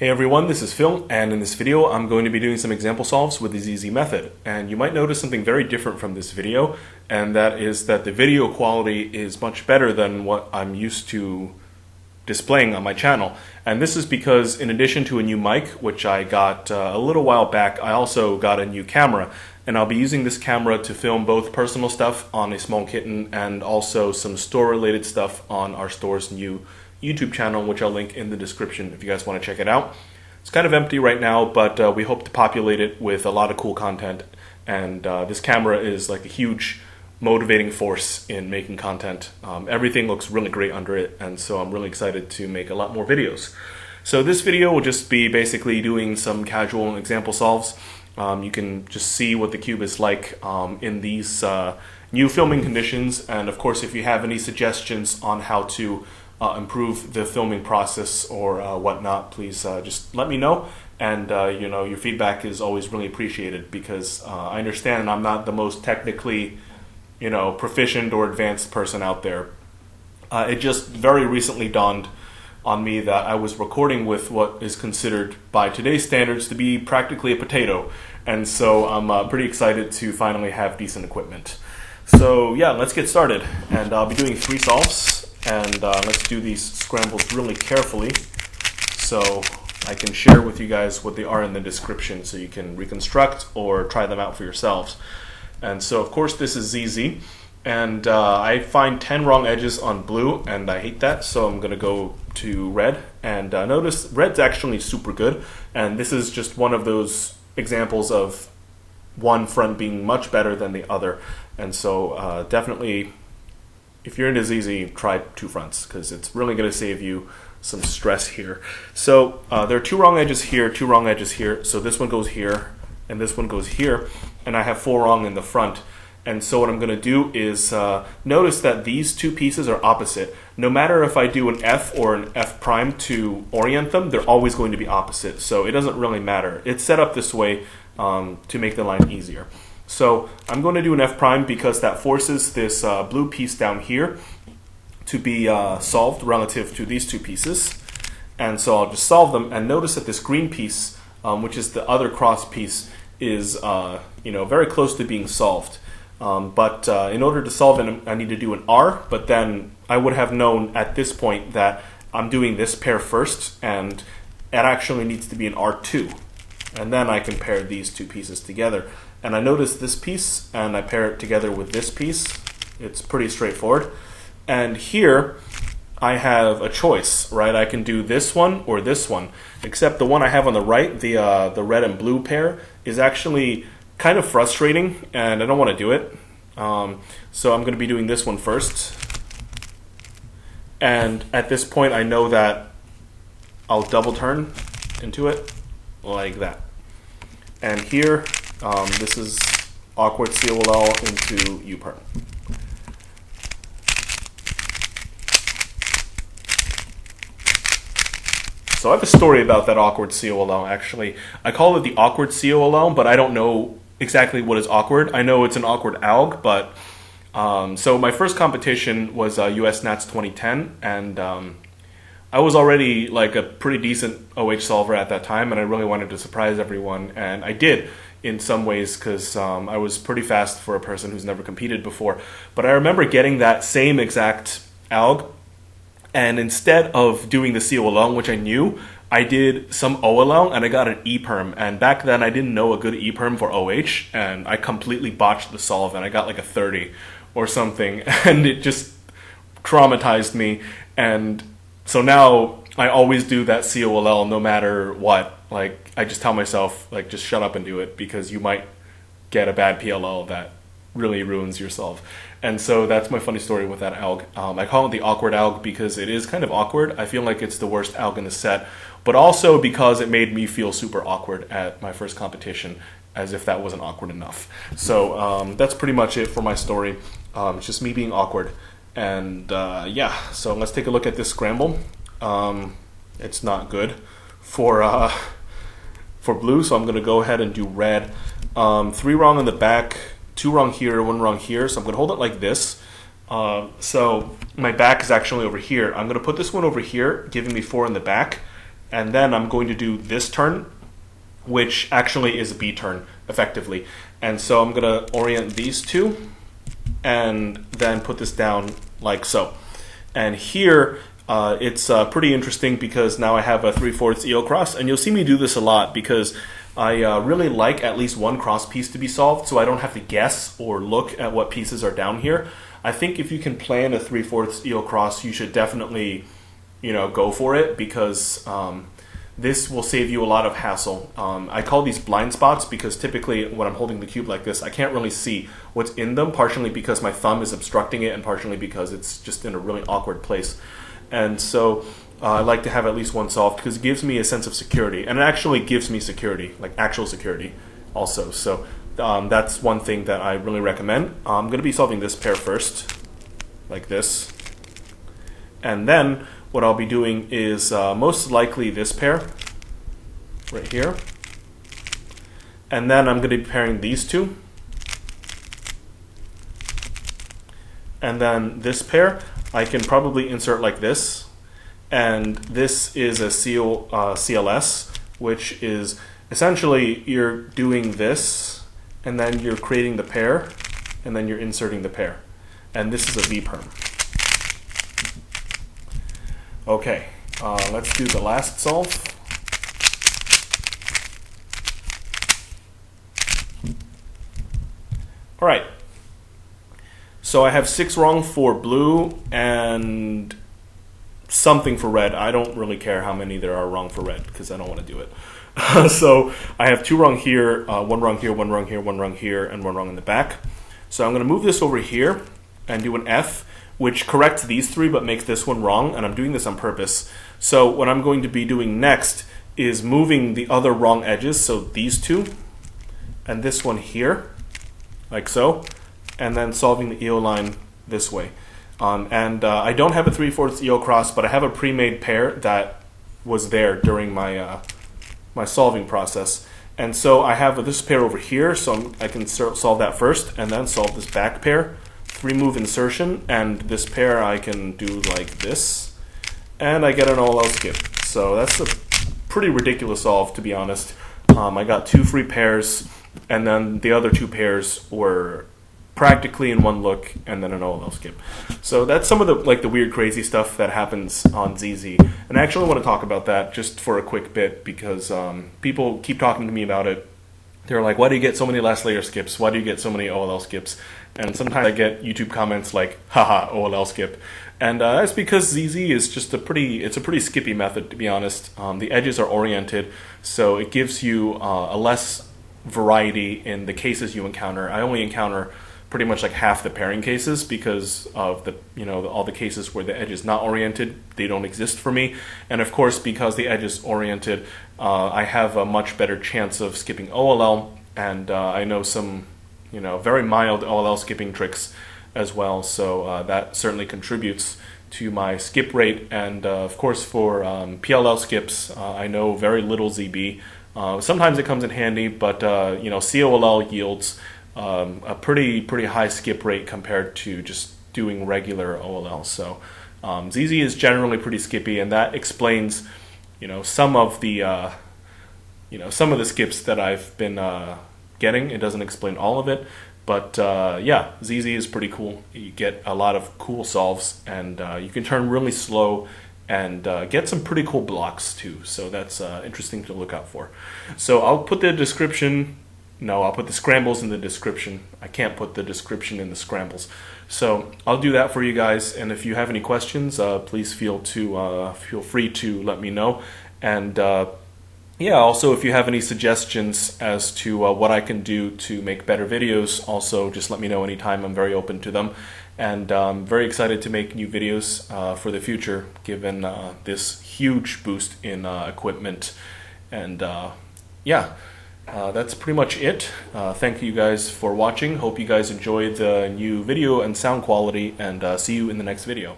Hey everyone, this is Phil, and in this video I'm going to be doing some example solves with the ZZ method. And you might notice something very different from this video, and that is that the video quality is much better than what I'm used to displaying on my channel. And this is because in addition to a new mic, which I got a little while back, I also got a new camera. And I'll be using this camera to film both personal stuff on a small kitten and also some store-related stuff on our store's new YouTube channel, which I'll link in the description if you guys want to check it out. It's kind of empty right now, but we hope to populate it with a lot of cool content. And this camera is like a huge motivating force in making content. Everything looks really great under it, and so I'm really excited to make a lot more videos. So this video will just be basically doing some casual example solves. You can just see what the cube is like in these new filming conditions, and of course if you have any suggestions on how to improve the filming process or whatnot, please just let me know. And you know, your feedback is always really appreciated, because I understand I'm not the most technically, you know, proficient or advanced person out there. It just very recently dawned on me that I was recording with what is considered by today's standards to be practically a potato, and so I'm pretty excited to finally have decent equipment. So yeah, let's get started, and I'll be doing 3 solves. And let's do these scrambles really carefully so I can share with you guys what they are in the description so you can reconstruct or try them out for yourselves. And so of course this is ZZ, and I find 10 wrong edges on blue, and I hate that, so I'm gonna go to red. And notice red's actually super good, and this is just one of those examples of one front being much better than the other. And so definitely, if you're into ZZ, try 2 fronts, because it's really going to save you some stress here. So there are 2 wrong edges here, 2 wrong edges here. So this one goes here, and this one goes here, and I have 4 wrong in the front. And so what I'm going to do is notice that these 2 pieces are opposite. No matter if I do an F or an F prime to orient them, they're always going to be opposite. So it doesn't really matter. It's set up this way to make the line easier. So I'm going to do an F prime because that forces this blue piece down here to be solved relative to these 2 pieces. And so I'll just solve them, and notice that this green piece, which is the other cross piece, is you know, very close to being solved. But in order to solve it, I need to do an R, but then I would have known at this point that I'm doing this pair first, and it actually needs to be an R2. And then I can pair these 2 pieces together. And I notice this piece, and I pair it together with this piece. It's pretty straightforward. And here, I have a choice, right? I can do this one or this one, except the one I have on the right, the red and blue pair, is actually kind of frustrating, and I don't want to do it. So I'm going to be doing this one first. And at this point, I know that I'll double turn into it like that. And here, this is awkward COLL into U-perm. So I have a story about that awkward COLL, actually. I call it the awkward COLL, but I don't know exactly what is awkward. I know it's an awkward ALG, but so my first competition was US Nats 2010, and I was already like a pretty decent OH solver at that time, and I really wanted to surprise everyone, and I did in some ways, because I was pretty fast for a person who's never competed before. But I remember getting that same exact ALG, and instead of doing the COLL, which I knew, I did some OLL, and I got an E-perm. And back then I didn't know a good E-perm for OH, and I completely botched the solve, and I got like a 30 or something, and it just traumatized me. And so now I always do that COLL no matter what. Like, I just tell myself, like, just shut up and do it, because you might get a bad PLL that really ruins your solve. And so that's my funny story with that ALG. I call it the awkward ALG because it is kind of awkward. I feel like it's the worst ALG in the set, but also because it made me feel super awkward at my first competition, as if that wasn't awkward enough. So that's pretty much it for my story. It's just me being awkward. And yeah, so let's take a look at this scramble. It's not good for blue, so I'm going to go ahead and do red. 3 wrong on the back, 2 wrong here, 1 wrong here, so I'm going to hold it like this. So my back is actually over here. I'm going to put this one over here, giving me 4 in the back, and then I'm going to do this turn, which actually is a B turn, effectively. And so I'm going to orient these two, and then put this down like so. And here, it's pretty interesting because now I have a 3/4 EO cross, and you'll see me do this a lot because I really like at least one cross piece to be solved, so I don't have to guess or look at what pieces are down here. I think if you can plan a 3/4 EO cross, you should definitely, go for it, because this will save you a lot of hassle. I call these blind spots because typically when I'm holding the cube like this, I can't really see what's in them, partially because my thumb is obstructing it and partially because it's just in a really awkward place. And so I like to have at least one solved because it gives me a sense of security, and it actually gives me security, like actual security also. So that's one thing that I really recommend. I'm going to be solving this pair first, like this. And then what I'll be doing is most likely this pair right here. And then I'm going to be pairing these two. And then this pair, I can probably insert like this. And this is a CLS, which is essentially you're doing this, and then you're creating the pair, and then you're inserting the pair. And this is a V-perm. Okay, let's do the last solve. All right, so I have 6 wrong for blue and something for red. I don't really care how many there are wrong for red because I don't want to do it. So I have 2 wrong here, 1 wrong here, 1 wrong here, 1 wrong here, and 1 wrong in the back. So I'm going to move this over here and do an F, which corrects these 3 but makes this one wrong, and I'm doing this on purpose. So what I'm going to be doing next is moving the other wrong edges, so these 2 and this one here, like so, and then solving the EO line this way. I don't have a 3/4 EO cross, but I have a pre-made pair that was there during my my solving process. And so I have this pair over here, so I can solve that first, and then solve this back pair. 3-move insertion, and this pair I can do like this, and I get an AoLong skip. So that's a pretty ridiculous solve, to be honest. I got 2 free pairs, and then the other 2 pairs were practically in one look, and then an AoLong skip. So that's some of the weird, crazy stuff that happens on ZZ. And I actually want to talk about that just for a quick bit because people keep talking to me about it. They're like, why do you get so many last layer skips? Why do you get so many OLL skips? And sometimes I get YouTube comments like, haha, OLL skip. And that's because ZZ is just a pretty skippy method, to be honest. The edges are oriented, so it gives you a less variety in the cases you encounter. I only encounter pretty much like half the pairing cases because of the all the cases where the edge is not oriented, they don't exist for me. And of course, because the edge is oriented, I have a much better chance of skipping OLL, and I know some very mild OLL skipping tricks as well, so that certainly contributes to my skip rate. And of course for PLL skips, I know very little ZB. Sometimes it comes in handy, but COLL yields a pretty high skip rate compared to just doing regular OLL. So ZZ is generally pretty skippy, and that explains some of the skips that I've been getting. It doesn't explain all of it, but yeah, ZZ is pretty cool. You get a lot of cool solves, and you can turn really slow and get some pretty cool blocks too. So that's interesting to look out for. So I'll put the description. No, I'll put the scrambles in the description. I can't put the description in the scrambles. So I'll do that for you guys. And if you have any questions, please feel free to let me know. And yeah, also if you have any suggestions as to what I can do to make better videos, also just let me know anytime. I'm very open to them. And I'm very excited to make new videos for the future, given this huge boost in equipment. And yeah. That's pretty much it. Thank you guys for watching. Hope you guys enjoyed the new video and sound quality, and see you in the next video.